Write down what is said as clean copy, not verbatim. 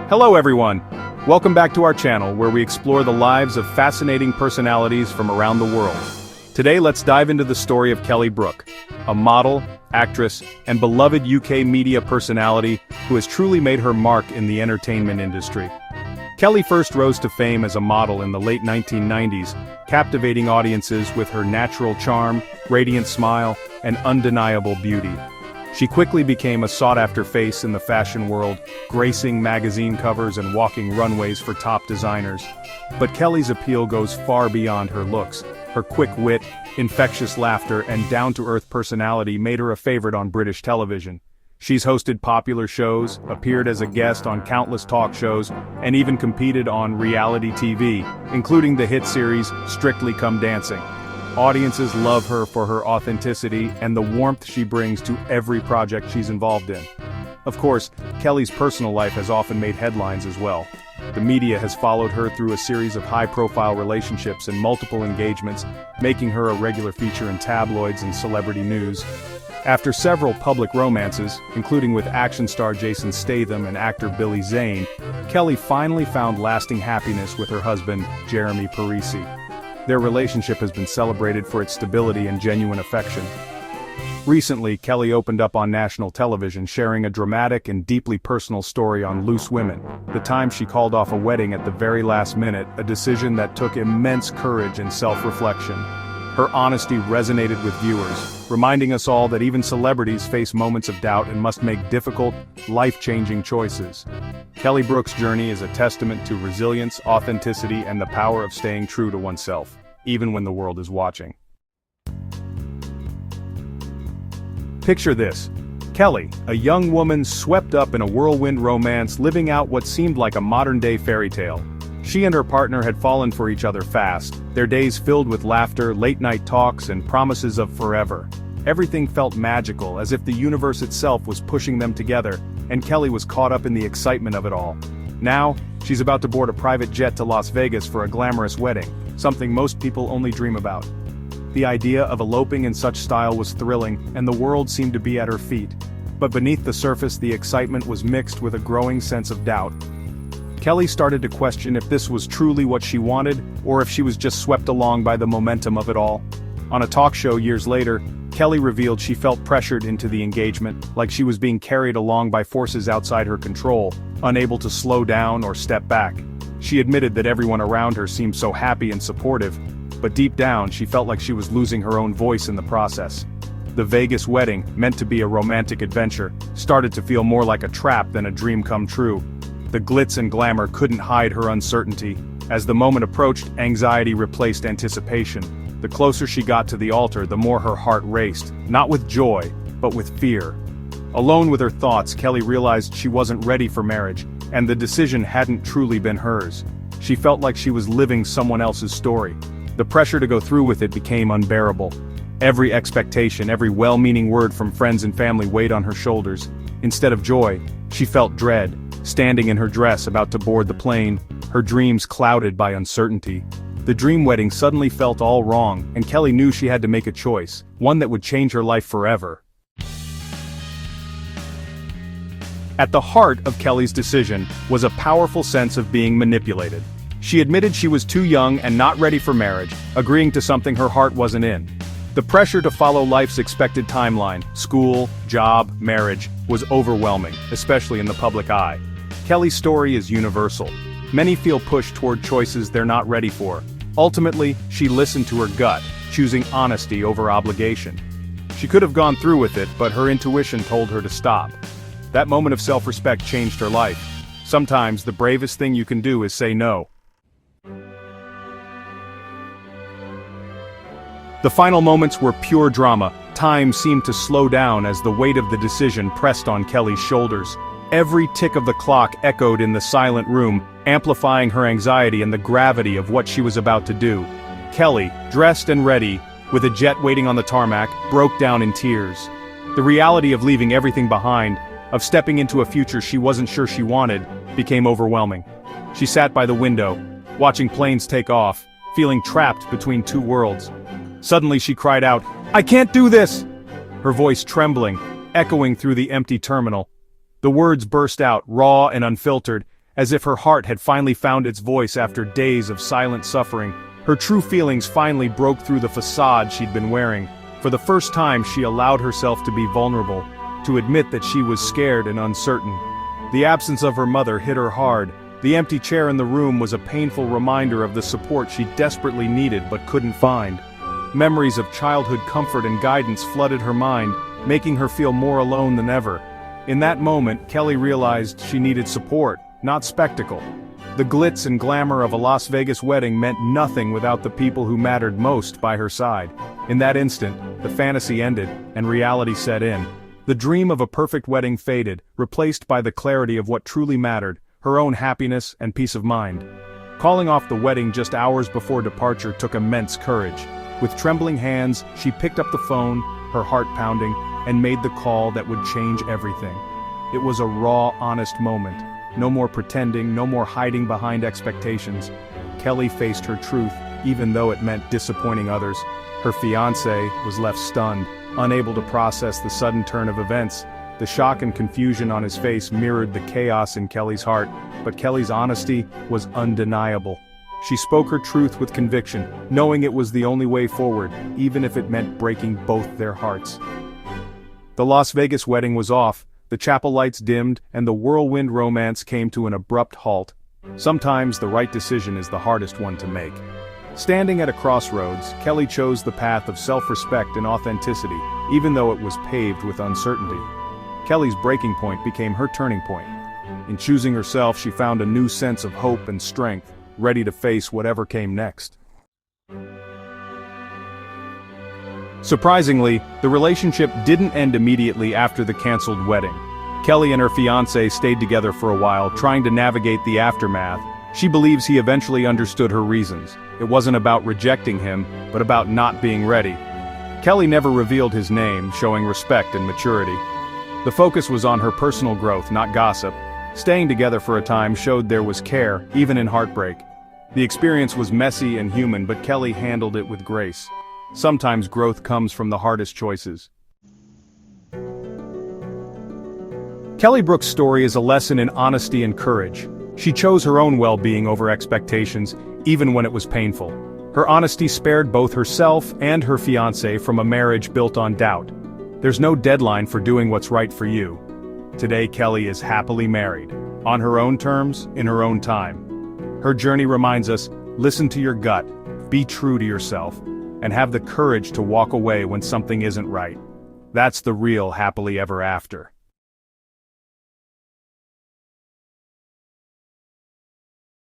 Hello everyone! Welcome back to our channel where we explore the lives of fascinating personalities from around the world. Today let's dive into the story of Kelly Brook, a model, actress, and beloved UK media personality who has truly made her mark in the entertainment industry. Kelly first rose to fame as a model in the late 1990s, captivating audiences with her natural charm, radiant smile, and undeniable beauty. She quickly became a sought-after face in the fashion world, gracing magazine covers and walking runways for top designers. But Kelly's appeal goes far beyond her looks. Her quick wit, infectious laughter, and down-to-earth personality made her a favorite on British television. She's hosted popular shows, appeared as a guest on countless talk shows, and even competed on reality TV, including the hit series Strictly Come Dancing. Audiences love her for her authenticity and the warmth she brings to every project she's involved in. Of course, Kelly's personal life has often made headlines as well. The media has followed her through a series of high-profile relationships and multiple engagements, making her a regular feature in tabloids and celebrity news. After several public romances, including with action star Jason Statham and actor Billy Zane, Kelly finally found lasting happiness with her husband, Jeremy Parisi. Their relationship has been celebrated for its stability and genuine affection. Recently, Kelly opened up on national television sharing a dramatic and deeply personal story on loose women, the time she called off a wedding at the very last minute, a decision that took immense courage and self-reflection. Her honesty resonated with viewers, reminding us all that even celebrities face moments of doubt and must make difficult, life-changing choices. Kelly Brook's journey is a testament to resilience, authenticity, and the power of staying true to oneself, even when the world is watching. Picture this. Kelly, a young woman swept up in a whirlwind romance, living out what seemed like a modern-day fairy tale. She and her partner had fallen for each other fast, their days filled with laughter, late-night talks, and promises of forever. Everything felt magical, as if the universe itself was pushing them together, and Kelly was caught up in the excitement of it all. Now, she's about to board a private jet to Las Vegas for a glamorous wedding, something most people only dream about. The idea of eloping in such style was thrilling, and the world seemed to be at her feet. But beneath the surface, the excitement was mixed with a growing sense of doubt. Kelly started to question if this was truly what she wanted, or if she was just swept along by the momentum of it all. On a talk show years later, Kelly revealed she felt pressured into the engagement, like she was being carried along by forces outside her control, unable to slow down or step back. She admitted that everyone around her seemed so happy and supportive, but deep down she felt like she was losing her own voice in the process. The Vegas wedding, meant to be a romantic adventure, started to feel more like a trap than a dream come true. The glitz and glamour couldn't hide her uncertainty. As the moment approached, anxiety replaced anticipation. The closer she got to the altar, the more her heart raced, not with joy, but with fear. Alone with her thoughts, Kelly realized she wasn't ready for marriage, and the decision hadn't truly been hers. She felt like she was living someone else's story. The pressure to go through with it became unbearable. Every expectation, every well-meaning word from friends and family weighed on her shoulders. Instead of joy, she felt dread. Standing in her dress about to board the plane, her dreams clouded by uncertainty. The dream wedding suddenly felt all wrong, and Kelly knew she had to make a choice, one that would change her life forever. At the heart of Kelly's decision was a powerful sense of being manipulated. She admitted she was too young and not ready for marriage, agreeing to something her heart wasn't in. The pressure to follow life's expected timeline, school, job, marriage, was overwhelming, especially in the public eye. Kelly's story is universal. Many feel pushed toward choices they're not ready for. Ultimately, she listened to her gut, choosing honesty over obligation. She could have gone through with it, but her intuition told her to stop. That moment of self-respect changed her life. Sometimes the bravest thing you can do is say no. The final moments were pure drama. Time seemed to slow down as the weight of the decision pressed on Kelly's shoulders. Every tick of the clock echoed in the silent room, amplifying her anxiety and the gravity of what she was about to do. Kelly, dressed and ready, with a jet waiting on the tarmac, broke down in tears. The reality of leaving everything behind, of stepping into a future she wasn't sure she wanted, became overwhelming. She sat by the window, watching planes take off, feeling trapped between two worlds. Suddenly she cried out, "I can't do this!" Her voice trembling, echoing through the empty terminal. The words burst out, raw and unfiltered, as if her heart had finally found its voice after days of silent suffering. Her true feelings finally broke through the facade she'd been wearing. For the first time, she allowed herself to be vulnerable, to admit that she was scared and uncertain. The absence of her mother hit her hard. The empty chair in the room was a painful reminder of the support she desperately needed but couldn't find. Memories of childhood comfort and guidance flooded her mind, making her feel more alone than ever. In that moment, Kelly realized she needed support, not spectacle. The glitz and glamour of a Las Vegas wedding meant nothing without the people who mattered most by her side. In that instant, the fantasy ended, and reality set in. The dream of a perfect wedding faded, replaced by the clarity of what truly mattered, her own happiness and peace of mind. Calling off the wedding just hours before departure took immense courage. With trembling hands, she picked up the phone, her heart pounding, and made the call that would change everything. It was a raw, honest moment. No more pretending, no more hiding behind expectations. Kelly faced her truth, even though it meant disappointing others. Her fiancé was left stunned, unable to process the sudden turn of events. The shock and confusion on his face mirrored the chaos in Kelly's heart, but Kelly's honesty was undeniable. She spoke her truth with conviction, knowing it was the only way forward, even if it meant breaking both their hearts. The Las Vegas wedding was off, the chapel lights dimmed, and the whirlwind romance came to an abrupt halt. Sometimes the right decision is the hardest one to make. Standing at a crossroads, Kelly chose the path of self-respect and authenticity, even though it was paved with uncertainty. Kelly's breaking point became her turning point. In choosing herself, she found a new sense of hope and strength, ready to face whatever came next. Surprisingly, the relationship didn't end immediately after the canceled wedding. Kelly and her fiancé stayed together for a while, trying to navigate the aftermath. She believes he eventually understood her reasons. It wasn't about rejecting him, but about not being ready. Kelly never revealed his name, showing respect and maturity. The focus was on her personal growth, not gossip. Staying together for a time showed there was care, even in heartbreak. The experience was messy and human, but Kelly handled it with grace. Sometimes growth comes from the hardest choices. Kelly Brook's story is a lesson in honesty and courage. She chose her own well-being over expectations, even when it was painful. Her honesty spared both herself and her fiancé from a marriage built on doubt. There's no deadline for doing what's right for you. Today, Kelly is happily married, on her own terms, in her own time. Her journey reminds us, listen to your gut, be true to yourself, and have the courage to walk away when something isn't right. That's the real happily ever after.